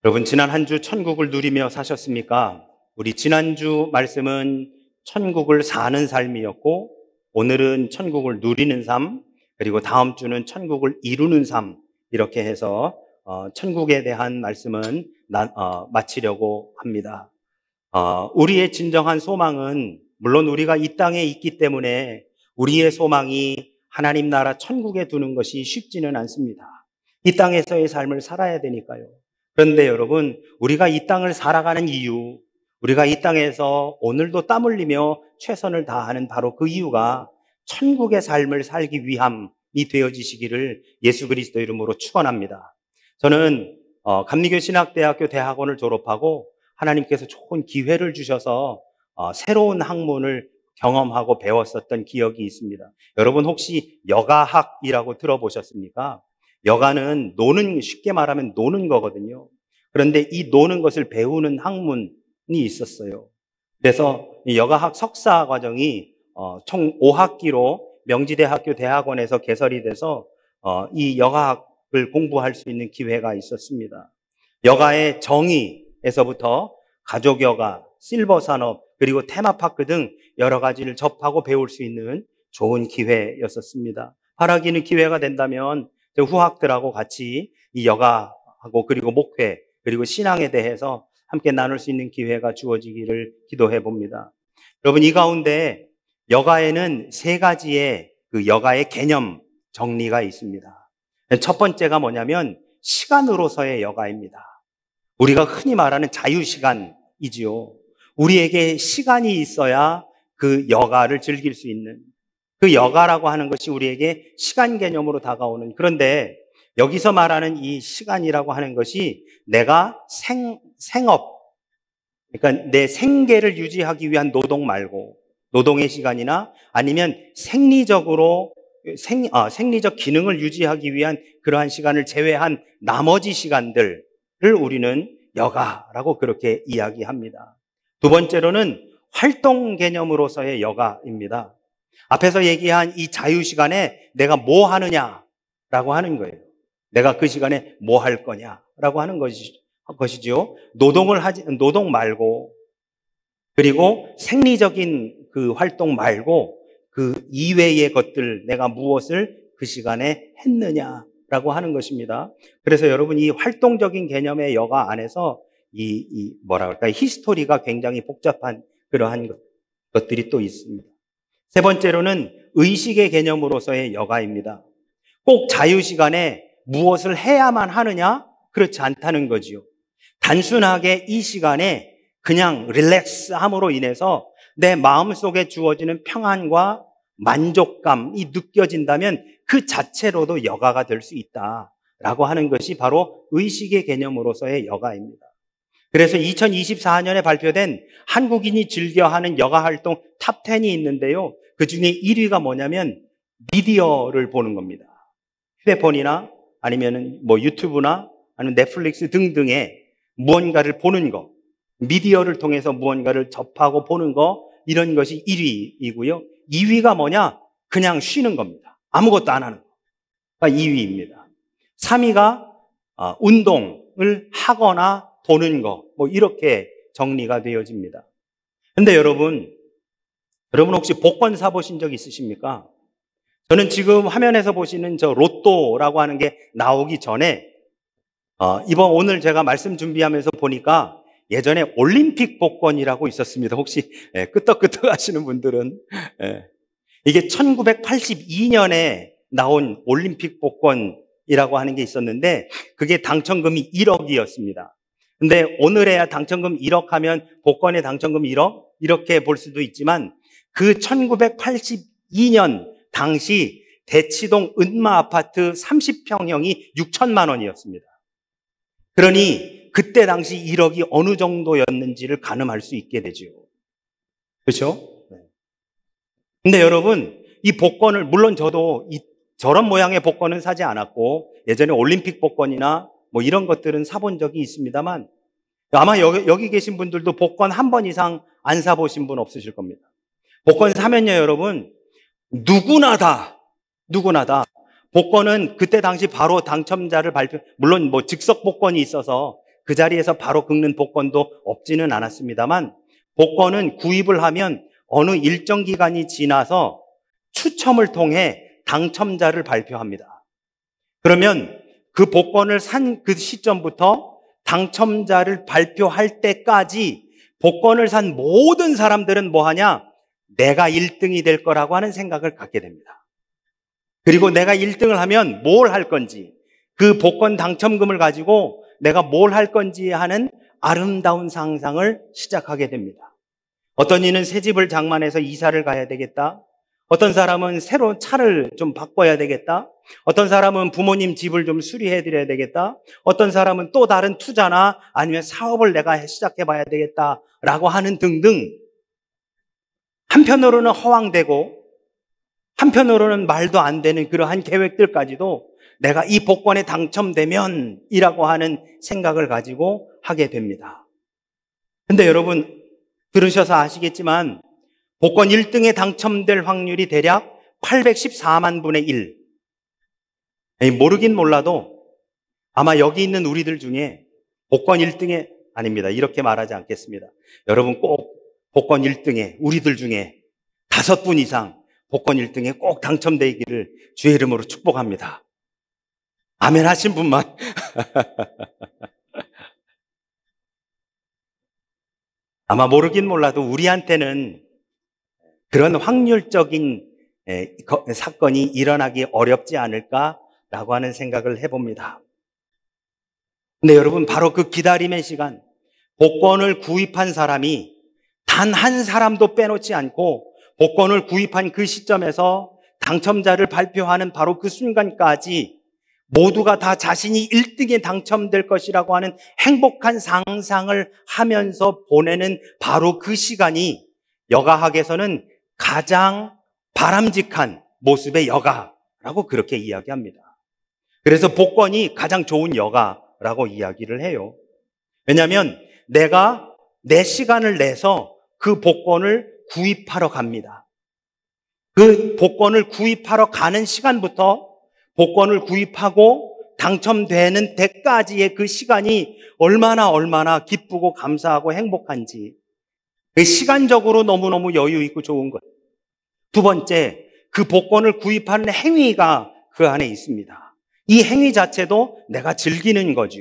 여러분, 지난 한 주 천국을 누리며 사셨습니까? 우리 지난주 말씀은 천국을 사는 삶이었고, 오늘은 천국을 누리는 삶, 그리고 다음 주는 천국을 이루는 삶, 이렇게 해서 천국에 대한 말씀은 마치려고 합니다. 우리의 진정한 소망은 물론 우리가 이 땅에 있기 때문에 우리의 소망이 하나님 나라 천국에 두는 것이 쉽지는 않습니다. 이 땅에서의 삶을 살아야 되니까요. 그런데 여러분, 우리가 이 땅을 살아가는 이유, 우리가 이 땅에서 오늘도 땀 흘리며 최선을 다하는 바로 그 이유가 천국의 삶을 살기 위함이 되어지시기를 예수 그리스도 이름으로 축원합니다. 저는 감리교 신학대학교 대학원을 졸업하고 하나님께서 좋은 기회를 주셔서 새로운 학문을 경험하고 배웠었던 기억이 있습니다. 여러분 혹시 여가학이라고 들어보셨습니까? 여가는 쉽게 말하면 노는 거거든요. 그런데 이 노는 것을 배우는 학문이 있었어요. 그래서 이 여가학 석사 과정이 총 5학기로 명지대학교 대학원에서 개설이 돼서 이 여가학을 공부할 수 있는 기회가 있었습니다. 여가의 정의에서부터 가족 여가, 실버 산업, 그리고 테마파크 등 여러 가지를 접하고 배울 수 있는 좋은 기회였었습니다. 바라기는 기회가 된다면 후학들하고 같이 이 여가하고 그리고 목회 그리고 신앙에 대해서 함께 나눌 수 있는 기회가 주어지기를 기도해 봅니다. 여러분, 이 가운데 여가에는 세 가지의 그 여가의 개념 정리가 있습니다. 첫 번째가 뭐냐면 시간으로서의 여가입니다. 우리가 흔히 말하는 자유시간이지요. 우리에게 시간이 있어야 그 여가를 즐길 수 있는 그 여가라고 하는 것이 우리에게 시간 개념으로 다가오는, 그런데 여기서 말하는 이 시간이라고 하는 것이 내가 생업, 그러니까 내 생계를 유지하기 위한 노동 말고 노동의 시간이나 아니면 생리적 기능을 유지하기 위한 그러한 시간을 제외한 나머지 시간들을 우리는 여가라고 그렇게 이야기합니다. 두 번째로는 활동 개념으로서의 여가입니다. 앞에서 얘기한 이 자유시간에 내가 뭐 하느냐라고 하는 거예요. 내가 그 시간에 뭐 할 거냐라고 하는 것이죠. 노동 말고, 그리고 생리적인 그 활동 말고 그 이외의 것들, 내가 무엇을 그 시간에 했느냐라고 하는 것입니다. 그래서 여러분, 이 활동적인 개념의 여가 안에서 히스토리가 굉장히 복잡한 그러한 것들이 또 있습니다. 세 번째로는 의식의 개념으로서의 여가입니다. 꼭 자유시간에 무엇을 해야만 하느냐? 그렇지 않다는 거지요. 단순하게 이 시간에 그냥 릴렉스함으로 인해서 내 마음속에 주어지는 평안과 만족감이 느껴진다면 그 자체로도 여가가 될 수 있다라고 하는 것이 바로 의식의 개념으로서의 여가입니다. 그래서 2024년에 발표된 한국인이 즐겨하는 여가활동 탑10이 있는데요. 그 중에 1위가 뭐냐면 미디어를 보는 겁니다. 휴대폰이나 아니면 유튜브나 아니면 넷플릭스 등등의 무언가를 보는 거, 미디어를 통해서 무언가를 접하고 보는 거, 이런 것이 1위이고요. 2위가 뭐냐? 그냥 쉬는 겁니다. 아무것도 안 하는 거가 2위입니다. 3위가 운동을 하거나 보는 거, 이렇게 정리가 되어집니다. 근데 여러분 혹시 복권 사보신 적 있으십니까? 저는 지금 화면에서 보시는 저 로또라고 하는 게 나오기 전에 오늘 제가 말씀 준비하면서 보니까 예전에 올림픽 복권이라고 있었습니다. 혹시 끄떡끄떡 하시는 분들은 이게 1982년에 나온 올림픽 복권이라고 하는 게 있었는데 그게 당첨금이 1억이었습니다. 근데 오늘에야 당첨금 1억 하면 복권의 당첨금 1억? 이렇게 볼 수도 있지만 그 1982년 당시 대치동 은마 아파트 30평형이 6천만 원이었습니다. 그러니 그때 당시 1억이 어느 정도였는지를 가늠할 수 있게 되죠. 그렇죠? 근데 여러분, 이 복권을, 물론 저도 저런 모양의 복권은 사지 않았고 예전에 올림픽 복권이나 이런 것들은 사본 적이 있습니다만 아마 여기 계신 분들도 복권 한 번 이상 안 사보신 분 없으실 겁니다. 복권 사면요, 여러분, 누구나 다 복권은 그때 당시 바로 당첨자를 물론 즉석 복권이 있어서 그 자리에서 바로 긁는 복권도 없지는 않았습니다만 복권은 구입을 하면 어느 일정 기간이 지나서 추첨을 통해 당첨자를 발표합니다. 그러면 그 복권을 산 그 시점부터 당첨자를 발표할 때까지 복권을 산 모든 사람들은 뭐 하냐? 내가 1등이 될 거라고 하는 생각을 갖게 됩니다. 그리고 내가 1등을 하면 뭘 할 건지, 그 복권 당첨금을 가지고 내가 뭘 할 건지 하는 아름다운 상상을 시작하게 됩니다. 어떤 이는 새 집을 장만해서 이사를 가야 되겠다. 어떤 사람은 새로운 차를 좀 바꿔야 되겠다. 어떤 사람은 부모님 집을 좀 수리해 드려야 되겠다. 어떤 사람은 또 다른 투자나 아니면 사업을 내가 시작해 봐야 되겠다라고 하는 등등. 한편으로는 허황되고 한편으로는 말도 안 되는 그러한 계획들까지도 내가 이 복권에 당첨되면 이라고 하는 생각을 가지고 하게 됩니다. 근데 여러분 들으셔서 아시겠지만 복권 1등에 당첨될 확률이 대략 814만 분의 1. 모르긴 몰라도 아마 여기 있는 우리들 중에 복권 1등에 아닙니다. 이렇게 말하지 않겠습니다. 여러분 꼭 복권 1등에 우리들 중에 5분 이상 복권 1등에 꼭 당첨되기를 주의 이름으로 축복합니다. 아멘 하신 분만. 아마 모르긴 몰라도 우리한테는 그런 확률적인 사건이 일어나기 어렵지 않을까라고 하는 생각을 해봅니다. 근데 여러분 바로 그 기다림의 시간, 복권을 구입한 사람이 단 한 사람도 빼놓지 않고 복권을 구입한 그 시점에서 당첨자를 발표하는 바로 그 순간까지 모두가 다 자신이 1등에 당첨될 것이라고 하는 행복한 상상을 하면서 보내는 바로 그 시간이 여가학에서는 가장 바람직한 모습의 여가라고 그렇게 이야기합니다. 그래서 복권이 가장 좋은 여가라고 이야기를 해요. 왜냐하면 내가 내 시간을 내서 그 복권을 구입하러 갑니다. 그 복권을 구입하러 가는 시간부터 복권을 구입하고 당첨되는 데까지의 그 시간이 얼마나 기쁘고 감사하고 행복한지, 시간적으로 너무너무 여유 있고 좋은 것. 두 번째, 그 복권을 구입하는 행위가 그 안에 있습니다. 이 행위 자체도 내가 즐기는 거죠.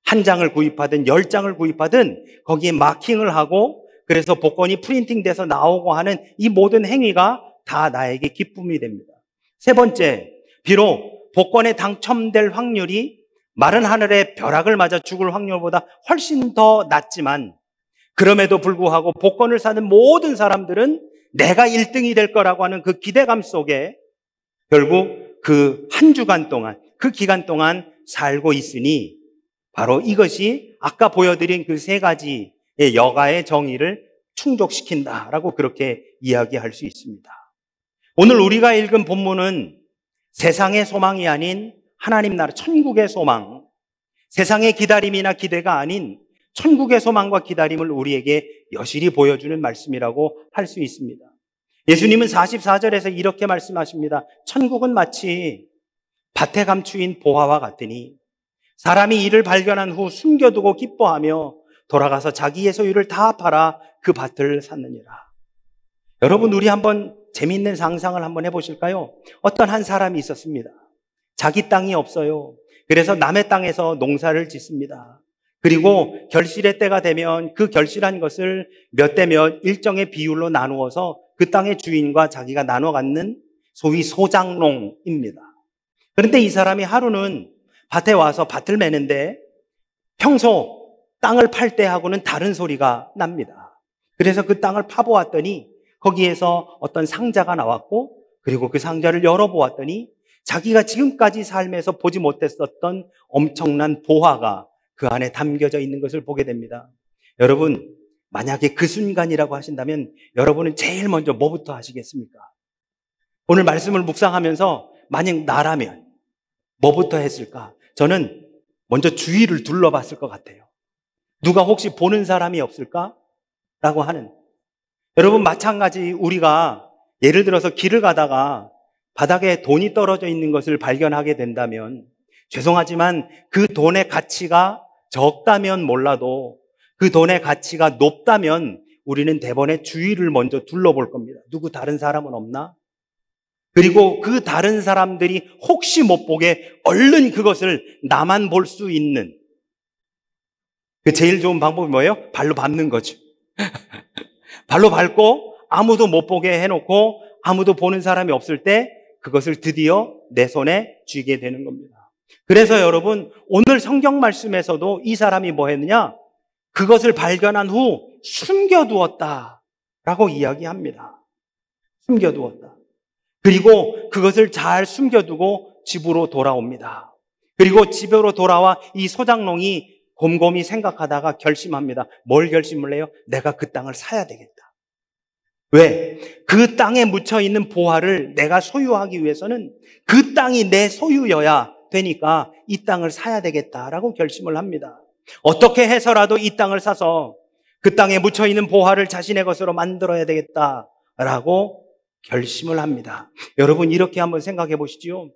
한 장을 구입하든 10장을 구입하든 거기에 마킹을 하고 그래서 복권이 프린팅돼서 나오고 하는 이 모든 행위가 다 나에게 기쁨이 됩니다. 세 번째, 비록 복권에 당첨될 확률이 마른 하늘에 벼락을 맞아 죽을 확률보다 훨씬 더 낮지만 그럼에도 불구하고 복권을 사는 모든 사람들은 내가 1등이 될 거라고 하는 그 기대감 속에 결국 그 한 주간 동안, 그 기간 동안 살고 있으니 바로 이것이 아까 보여드린 그 세 가지의 여가의 정의를 충족시킨다라고 그렇게 이야기할 수 있습니다. 오늘 우리가 읽은 본문은 세상의 소망이 아닌 하나님 나라 천국의 소망, 세상의 기다림이나 기대가 아닌 천국의 소망과 기다림을 우리에게 여실히 보여주는 말씀이라고 할 수 있습니다. 예수님은 44절에서 이렇게 말씀하십니다. 천국은 마치 밭에 감추인 보화와 같으니 사람이 이를 발견한 후 숨겨두고 기뻐하며 돌아가서 자기의 소유를 다 팔아 그 밭을 샀느니라. 여러분, 우리 한번 재미있는 상상을 한번 해보실까요? 어떤 한 사람이 있었습니다. 자기 땅이 없어요. 그래서 남의 땅에서 농사를 짓습니다. 그리고 결실의 때가 되면 그 결실한 것을 몇 대 몇 일정의 비율로 나누어서 그 땅의 주인과 자기가 나눠 갖는 소위 소장농입니다. 그런데 이 사람이 하루는 밭에 와서 밭을 매는데 평소 땅을 팔 때하고는 다른 소리가 납니다. 그래서 그 땅을 파보았더니 거기에서 어떤 상자가 나왔고 그리고 그 상자를 열어보았더니 자기가 지금까지 삶에서 보지 못했었던 엄청난 보화가 그 안에 담겨져 있는 것을 보게 됩니다. 여러분, 만약에 그 순간이라고 하신다면 여러분은 제일 먼저 뭐부터 하시겠습니까? 오늘 말씀을 묵상하면서 만약 나라면 뭐부터 했을까? 저는 먼저 주위를 둘러봤을 것 같아요. 누가 혹시 보는 사람이 없을까? 라고 하는. 여러분, 마찬가지 우리가 예를 들어서 길을 가다가 바닥에 돈이 떨어져 있는 것을 발견하게 된다면 죄송하지만 그 돈의 가치가 적다면 몰라도 그 돈의 가치가 높다면 우리는 대번에 주위를 먼저 둘러볼 겁니다. 누구 다른 사람은 없나? 그리고 그 다른 사람들이 혹시 못 보게 얼른 그것을 나만 볼 수 있는 그 제일 좋은 방법이 뭐예요? 발로 밟는 거죠. 발로 밟고 아무도 못 보게 해놓고 아무도 보는 사람이 없을 때 그것을 드디어 내 손에 쥐게 되는 겁니다. 그래서 여러분, 오늘 성경 말씀에서도 이 사람이 뭐 했느냐? 그것을 발견한 후 숨겨두었다라고 이야기합니다. 숨겨두었다. 그리고 그것을 잘 숨겨두고 집으로 돌아옵니다. 그리고 집으로 돌아와 이 소장농이 곰곰이 생각하다가 결심합니다. 뭘 결심을 해요? 내가 그 땅을 사야 되겠다. 왜? 그 땅에 묻혀 있는 보화를 내가 소유하기 위해서는 그 땅이 내 소유여야 되니까 이 땅을 사야 되겠다라고 결심을 합니다. 어떻게 해서라도 이 땅을 사서 그 땅에 묻혀 있는 보화를 자신의 것으로 만들어야 되겠다라고 결심을 합니다. 여러분, 이렇게 한번 생각해 보시죠.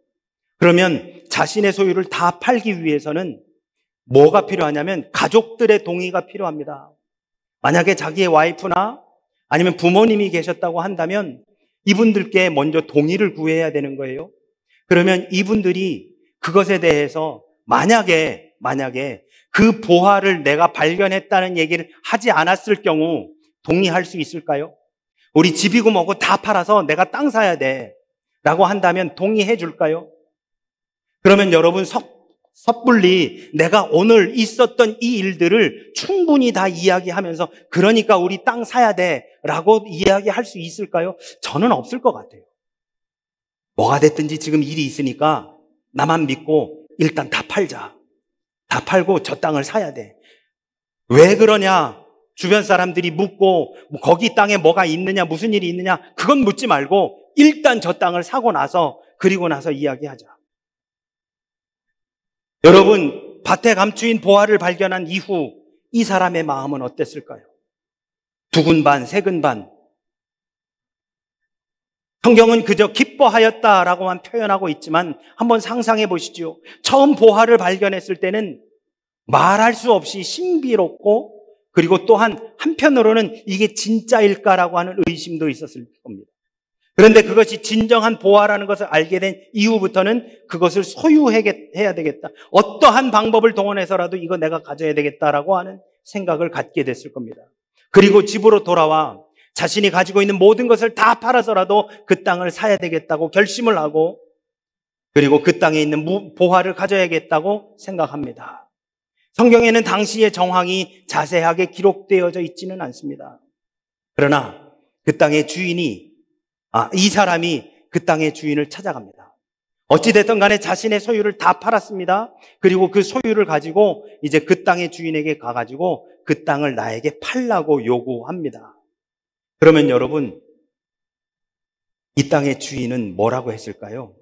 그러면 자신의 소유를 다 팔기 위해서는 뭐가 필요하냐면 가족들의 동의가 필요합니다. 만약에 자기의 와이프나 아니면 부모님이 계셨다고 한다면 이분들께 먼저 동의를 구해야 되는 거예요. 그러면 이분들이 그것에 대해서 만약에 그 보화를 내가 발견했다는 얘기를 하지 않았을 경우 동의할 수 있을까요? 우리 집이고 뭐고 다 팔아서 내가 땅 사야 돼 라고 한다면 동의해 줄까요? 그러면 여러분 섣불리 내가 오늘 있었던 이 일들을 충분히 다 이야기하면서 그러니까 우리 땅 사야 돼 라고 이야기할 수 있을까요? 저는 없을 것 같아요. 뭐가 됐든지 지금 일이 있으니까 나만 믿고 일단 다 팔자. 다 팔고 저 땅을 사야 돼. 왜 그러냐? 주변 사람들이 묻고 거기 땅에 뭐가 있느냐, 무슨 일이 있느냐 그건 묻지 말고 일단 저 땅을 사고 나서 그리고 나서 이야기하자. 여러분, 밭에 감추인 보화를 발견한 이후 이 사람의 마음은 어땠을까요? 두근 반, 세근 반. 성경은 그저 기뻐하였다라고만 표현하고 있지만 한번 상상해 보시죠. 처음 보화를 발견했을 때는 말할 수 없이 신비롭고 그리고 또한 한편으로는 이게 진짜일까라고 하는 의심도 있었을 겁니다. 그런데 그것이 진정한 보화라는 것을 알게 된 이후부터는 그것을 소유해야 되겠다. 어떠한 방법을 동원해서라도 이거 내가 가져야 되겠다라고 하는 생각을 갖게 됐을 겁니다. 그리고 집으로 돌아와 자신이 가지고 있는 모든 것을 다 팔아서라도 그 땅을 사야 되겠다고 결심을 하고 그리고 그 땅에 있는 보화를 가져야겠다고 생각합니다. 성경에는 당시의 정황이 자세하게 기록되어져 있지는 않습니다. 그러나 그 땅의 주인이 이 사람이 그 땅의 주인을 찾아갑니다. 어찌됐든 간에 자신의 소유를 다 팔았습니다. 그리고 그 소유를 가지고 이제 그 땅의 주인에게 가가지고 그 땅을 나에게 팔라고 요구합니다. 그러면 여러분, 이 땅의 주인은 뭐라고 했을까요?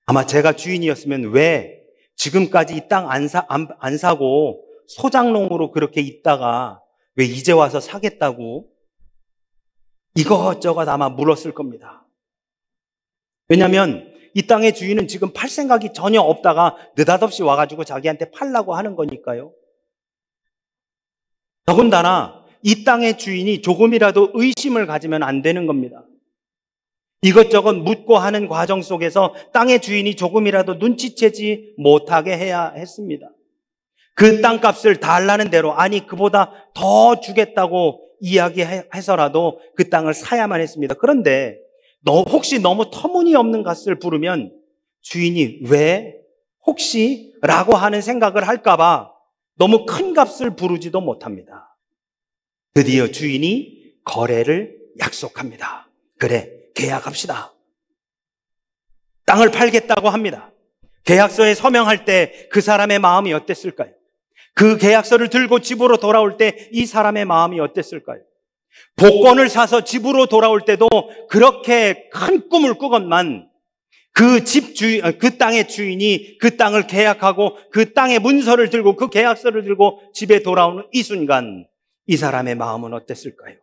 아마 제가 주인이었으면 왜 지금까지 이 땅 안 사고 소장농으로 그렇게 있다가 왜 이제 와서 사겠다고 이것저것 아마 물었을 겁니다. 왜냐하면 이 땅의 주인은 지금 팔 생각이 전혀 없다가 느닷없이 와가지고 자기한테 팔라고 하는 거니까요. 더군다나 이 땅의 주인이 조금이라도 의심을 가지면 안 되는 겁니다. 이것저것 묻고 하는 과정 속에서 땅의 주인이 조금이라도 눈치채지 못하게 해야 했습니다. 그 땅값을 달라는 대로 아니 그보다 더 주겠다고 이야기해서라도 그 땅을 사야만 했습니다. 그런데 혹시 너무 터무니없는 값을 부르면 주인이 왜 혹시 라고 하는 생각을 할까봐 너무 큰 값을 부르지도 못합니다. 드디어 주인이 거래를 약속합니다. 그래, 계약합시다. 땅을 팔겠다고 합니다. 계약서에 서명할 때 그 사람의 마음이 어땠을까요? 그 계약서를 들고 집으로 돌아올 때 이 사람의 마음이 어땠을까요? 복권을 사서 집으로 돌아올 때도 그렇게 큰 꿈을 꾸건만 그 땅의 주인이 그 땅을 계약하고 그 땅의 문서를 들고 그 계약서를 들고 집에 돌아오는 이 순간 이 사람의 마음은 어땠을까요?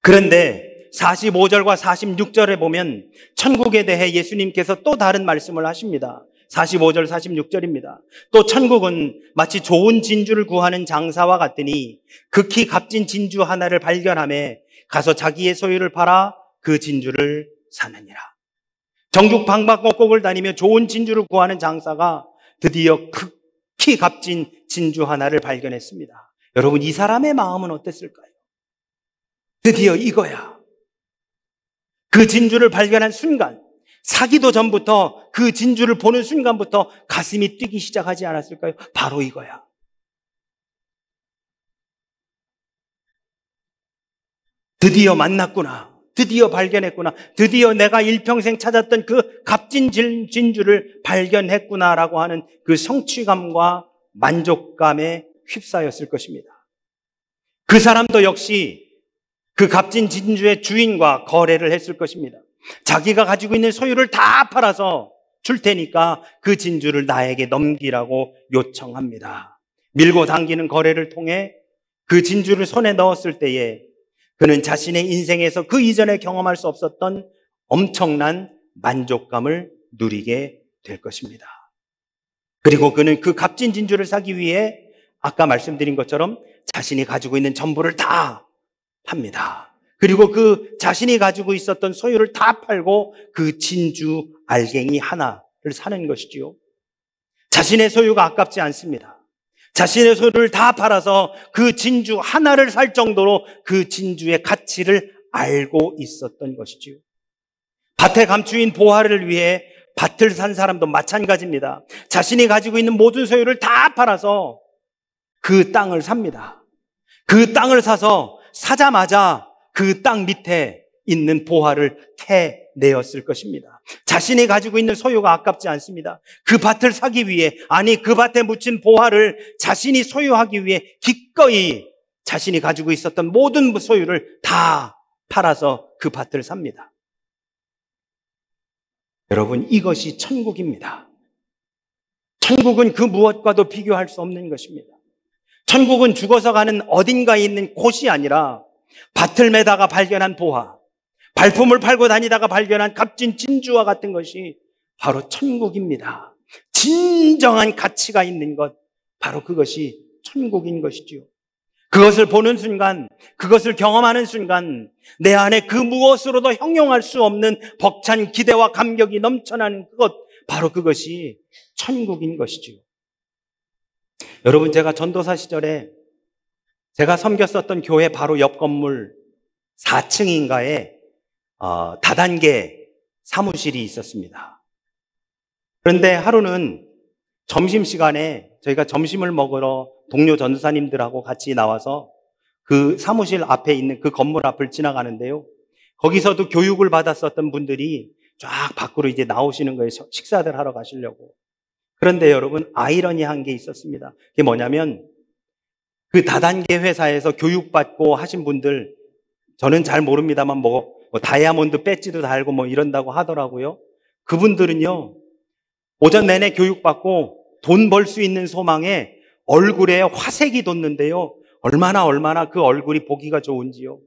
그런데 45절과 46절에 보면 천국에 대해 예수님께서 또 다른 말씀을 하십니다. 45절, 46절입니다. 또 천국은 마치 좋은 진주를 구하는 장사와 같으니 극히 값진 진주 하나를 발견하며 가서 자기의 소유를 팔아 그 진주를 사느니라. 전국 방방곡곡을 다니며 좋은 진주를 구하는 장사가 드디어 극히 값진 진주 하나를 발견했습니다. 여러분, 이 사람의 마음은 어땠을까요? 드디어 이거야. 그 진주를 발견한 순간, 사기도 전부터 그 진주를 보는 순간부터 가슴이 뛰기 시작하지 않았을까요? 바로 이거야. 드디어 만났구나. 드디어 발견했구나. 드디어 내가 일평생 찾았던 그 값진 진주를 발견했구나라고 하는 그 성취감과 만족감에 휩싸였을 것입니다. 그 사람도 역시 그 값진 진주의 주인과 거래를 했을 것입니다. 자기가 가지고 있는 소유를 다 팔아서 줄 테니까 그 진주를 나에게 넘기라고 요청합니다. 밀고 당기는 거래를 통해 그 진주를 손에 넣었을 때에 그는 자신의 인생에서 그 이전에 경험할 수 없었던 엄청난 만족감을 누리게 될 것입니다. 그리고 그는 그 값진 진주를 사기 위해 아까 말씀드린 것처럼 자신이 가지고 있는 전부를 다 팝니다. 그리고 그 자신이 가지고 있었던 소유를 다 팔고 그 진주 알갱이 하나를 사는 것이지요. 자신의 소유가 아깝지 않습니다. 자신의 소유를 다 팔아서 그 진주 하나를 살 정도로 그 진주의 가치를 알고 있었던 것이지요. 밭에 감추인 보화를 위해 밭을 산 사람도 마찬가지입니다. 자신이 가지고 있는 모든 소유를 다 팔아서 그 땅을 삽니다. 그 땅을 사서 사자마자 그 땅 밑에 있는 보화를 캐내었을 것입니다. 자신이 가지고 있는 소유가 아깝지 않습니다. 그 밭을 사기 위해, 아니 그 밭에 묻힌 보화를 자신이 소유하기 위해 기꺼이 자신이 가지고 있었던 모든 소유를 다 팔아서 그 밭을 삽니다. 여러분, 이것이 천국입니다. 천국은 그 무엇과도 비교할 수 없는 것입니다. 천국은 죽어서 가는 어딘가에 있는 곳이 아니라 밭을 매다가 발견한 보화, 발품을 팔고 다니다가 발견한 값진 진주와 같은 것이 바로 천국입니다. 진정한 가치가 있는 것, 바로 그것이 천국인 것이지요. 그것을 보는 순간, 그것을 경험하는 순간 내 안에 그 무엇으로도 형용할 수 없는 벅찬 기대와 감격이 넘쳐나는 그것, 바로 그것이 천국인 것이지요. 여러분, 제가 전도사 시절에 제가 섬겼었던 교회 바로 옆 건물 4층인가에 다단계 사무실이 있었습니다. 그런데 하루는 점심시간에 저희가 점심을 먹으러 동료 전도사님들하고 같이 나와서 그 사무실 앞에 있는 그 건물 앞을 지나가는데요. 거기서도 교육을 받았었던 분들이 쫙 밖으로 이제 나오시는 거예요. 식사들 하러 가시려고. 그런데 여러분, 아이러니한 게 있었습니다. 그게 뭐냐면 그 다단계 회사에서 교육받고 하신 분들, 저는 잘 모릅니다만 뭐 다이아몬드 배지도 달고 뭐 이런다고 하더라고요. 그분들은요, 오전 내내 교육받고 돈 벌 수 있는 소망에 얼굴에 화색이 돋는데요. 얼마나 그 얼굴이 보기가 좋은지요.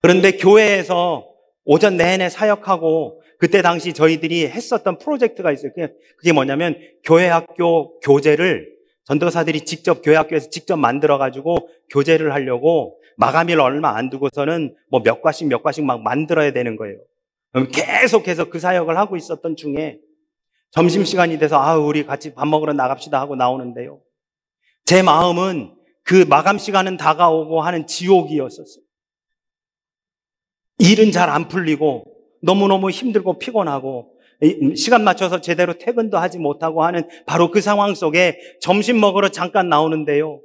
그런데 교회에서 오전 내내 사역하고 그때 당시 저희들이 했었던 프로젝트가 있어요. 그게 뭐냐면 교회 학교 교재를 전도사들이 직접 교회 학교에서 직접 만들어가지고 교재를 하려고 마감일 얼마 안 두고서는 뭐 몇 과씩 막 만들어야 되는 거예요. 계속해서 그 사역을 하고 있었던 중에 점심시간이 돼서 우리 같이 밥 먹으러 나갑시다 하고 나오는데요. 제 마음은 그 마감 시간은 다가오고 하는 지옥이었었어요. 일은 잘 안 풀리고 너무너무 힘들고 피곤하고 시간 맞춰서 제대로 퇴근도 하지 못하고 하는 바로 그 상황 속에 점심 먹으러 잠깐 나오는데요.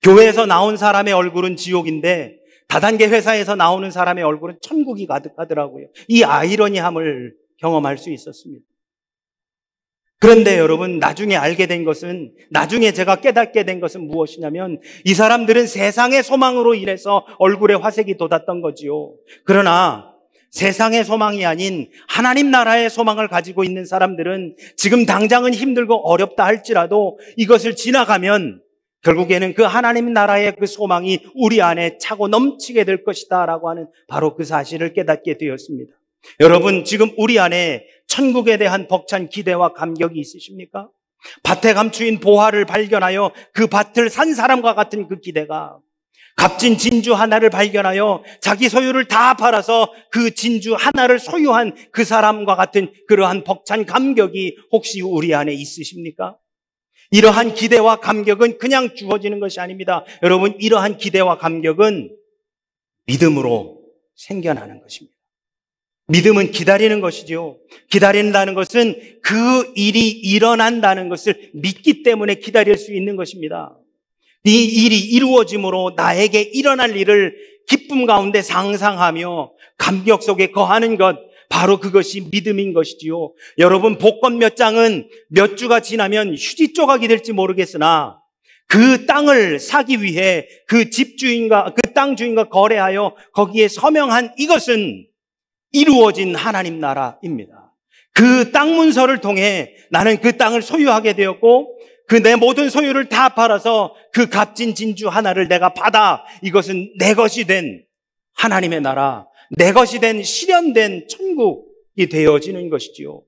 교회에서 나온 사람의 얼굴은 지옥인데 다단계 회사에서 나오는 사람의 얼굴은 천국이 가득하더라고요. 이 아이러니함을 경험할 수 있었습니다. 그런데 여러분, 나중에 알게 된 것은, 나중에 제가 깨닫게 된 것은 무엇이냐면 이 사람들은 세상의 소망으로 인해서 얼굴에 화색이 돋았던 거지요. 그러나 세상의 소망이 아닌 하나님 나라의 소망을 가지고 있는 사람들은 지금 당장은 힘들고 어렵다 할지라도 이것을 지나가면 결국에는 그 하나님 나라의 그 소망이 우리 안에 차고 넘치게 될 것이다 라고 하는 바로 그 사실을 깨닫게 되었습니다. 여러분, 지금 우리 안에 천국에 대한 벅찬 기대와 감격이 있으십니까? 밭에 감추인 보화를 발견하여 그 밭을 산 사람과 같은 그 기대가, 값진 진주 하나를 발견하여 자기 소유를 다 팔아서 그 진주 하나를 소유한 그 사람과 같은 그러한 벅찬 감격이 혹시 우리 안에 있으십니까? 이러한 기대와 감격은 그냥 주어지는 것이 아닙니다. 여러분, 이러한 기대와 감격은 믿음으로 생겨나는 것입니다. 믿음은 기다리는 것이죠. 기다린다는 것은 그 일이 일어난다는 것을 믿기 때문에 기다릴 수 있는 것입니다. 이 일이 이루어짐으로 나에게 일어날 일을 기쁨 가운데 상상하며 감격 속에 거하는 것, 바로 그것이 믿음인 것이지요. 여러분, 복권 몇 장은 몇 주가 지나면 휴지 조각이 될지 모르겠으나 그 땅을 사기 위해 그 집주인과 그 땅 주인과 거래하여 거기에 서명한 이것은 이루어진 하나님 나라입니다. 그 땅 문서를 통해 나는 그 땅을 소유하게 되었고 그 내 모든 소유를 다 팔아서 그 값진 진주 하나를 내가 받아 이것은 내 것이 된 하나님의 나라, 내 것이 된 실현된 천국이 되어지는 것이지요.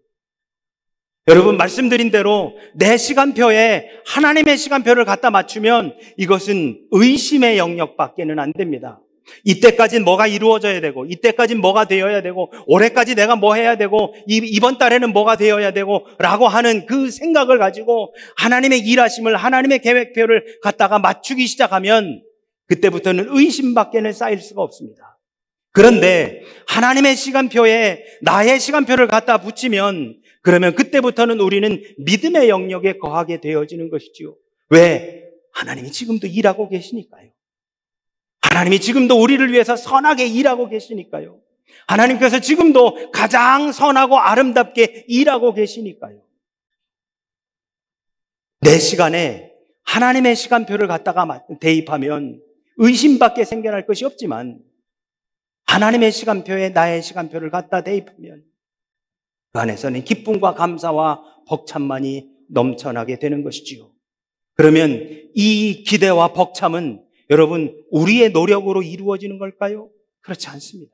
여러분, 말씀드린 대로 내 시간표에 하나님의 시간표를 갖다 맞추면 이것은 의심의 영역밖에는 안 됩니다. 이때까지는 뭐가 이루어져야 되고, 이때까지는 뭐가 되어야 되고, 올해까지 내가 뭐 해야 되고, 이번 달에는 뭐가 되어야 되고 라고 하는 그 생각을 가지고 하나님의 일하심을, 하나님의 계획표를 갖다가 맞추기 시작하면 그때부터는 의심밖에는 쌓일 수가 없습니다. 그런데 하나님의 시간표에 나의 시간표를 갖다 붙이면 그러면 그때부터는 우리는 믿음의 영역에 거하게 되어지는 것이지요. 왜? 하나님이 지금도 일하고 계시니까요. 하나님이 지금도 우리를 위해서 선하게 일하고 계시니까요. 하나님께서 지금도 가장 선하고 아름답게 일하고 계시니까요. 내 시간에 하나님의 시간표를 갖다가 대입하면 의심밖에 생겨날 것이 없지만 하나님의 시간표에 나의 시간표를 갖다 대입하면 그 안에서는 기쁨과 감사와 벅참만이 넘쳐나게 되는 것이지요. 그러면 이 기대와 벅참은 여러분, 우리의 노력으로 이루어지는 걸까요? 그렇지 않습니다.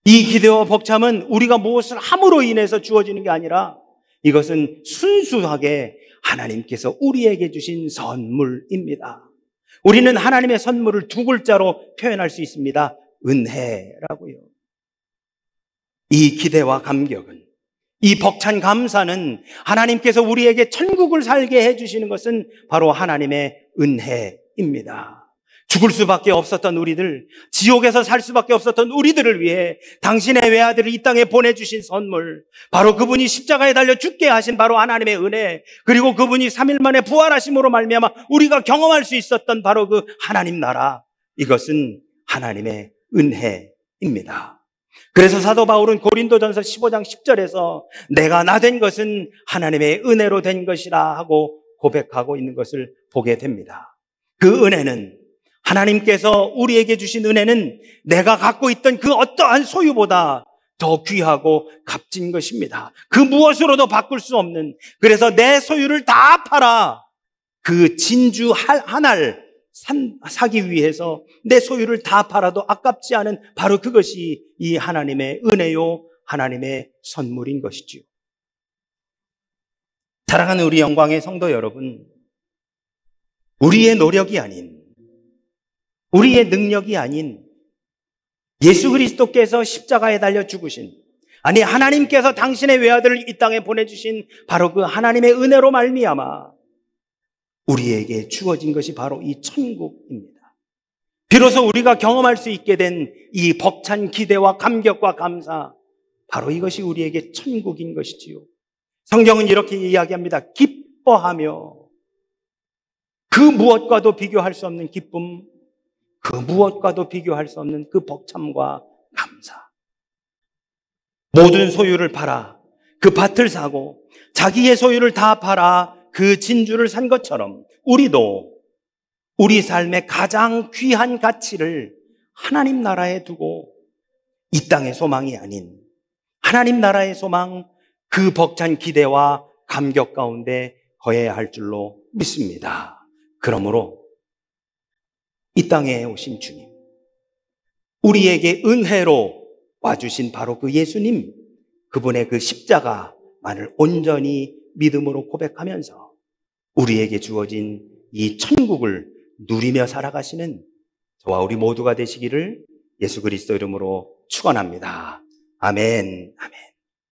이 기대와 벅참은 우리가 무엇을 함으로 인해서 주어지는 게 아니라 이것은 순수하게 하나님께서 우리에게 주신 선물입니다. 우리는 하나님의 선물을 두 글자로 표현할 수 있습니다. 은혜라고요. 이 기대와 감격은, 이 벅찬 감사는 하나님께서 우리에게 천국을 살게 해주시는 것은 바로 하나님의 은혜입니다. 죽을 수밖에 없었던 우리들, 지옥에서 살 수밖에 없었던 우리들을 위해 당신의 외아들을 이 땅에 보내주신 선물, 바로 그분이 십자가에 달려 죽게 하신 바로 하나님의 은혜, 그리고 그분이 3일 만에 부활하심으로 말미암아 우리가 경험할 수 있었던 바로 그 하나님 나라, 이것은 하나님의 은혜입니다. 그래서 사도 바울은 고린도전서 15장 10절에서 내가 나 된 것은 하나님의 은혜로 된 것이라 하고 고백하고 있는 것을 보게 됩니다. 그 은혜는, 하나님께서 우리에게 주신 은혜는 내가 갖고 있던 그 어떠한 소유보다 더 귀하고 값진 것입니다. 그 무엇으로도 바꿀 수 없는, 그래서 내 소유를 다 팔아 그 진주 하나를 사기 위해서 내 소유를 다 팔아도 아깝지 않은 바로 그것이 이 하나님의 은혜요, 하나님의 선물인 것이지요. 사랑하는 우리 영광의 성도 여러분, 우리의 노력이 아닌, 우리의 능력이 아닌 예수 그리스도께서 십자가에 달려 죽으신, 아니 하나님께서 당신의 외아들을 이 땅에 보내주신 바로 그 하나님의 은혜로 말미암아 우리에게 주어진 것이 바로 이 천국입니다. 비로소 우리가 경험할 수 있게 된 이 벅찬 기대와 감격과 감사, 바로 이것이 우리에게 천국인 것이지요. 성경은 이렇게 이야기합니다. 기뻐하며, 그 무엇과도 비교할 수 없는 기쁨, 그 무엇과도 비교할 수 없는 그 벅참과 감사. 모든 소유를 팔아 그 밭을 사고 자기의 소유를 다 팔아 그 진주를 산 것처럼 우리도 우리 삶의 가장 귀한 가치를 하나님 나라에 두고 이 땅의 소망이 아닌 하나님 나라의 소망, 그 벅찬 기대와 감격 가운데 거해야 할 줄로 믿습니다. 그러므로 이 땅에 오신 주님, 우리에게 은혜로 와주신 바로 그 예수님, 그분의 그 십자가만을 온전히 믿음으로 고백하면서 우리에게 주어진 이 천국을 누리며 살아가시는 저와 우리 모두가 되시기를 예수 그리스도 이름으로 축원합니다. 아멘. 아멘.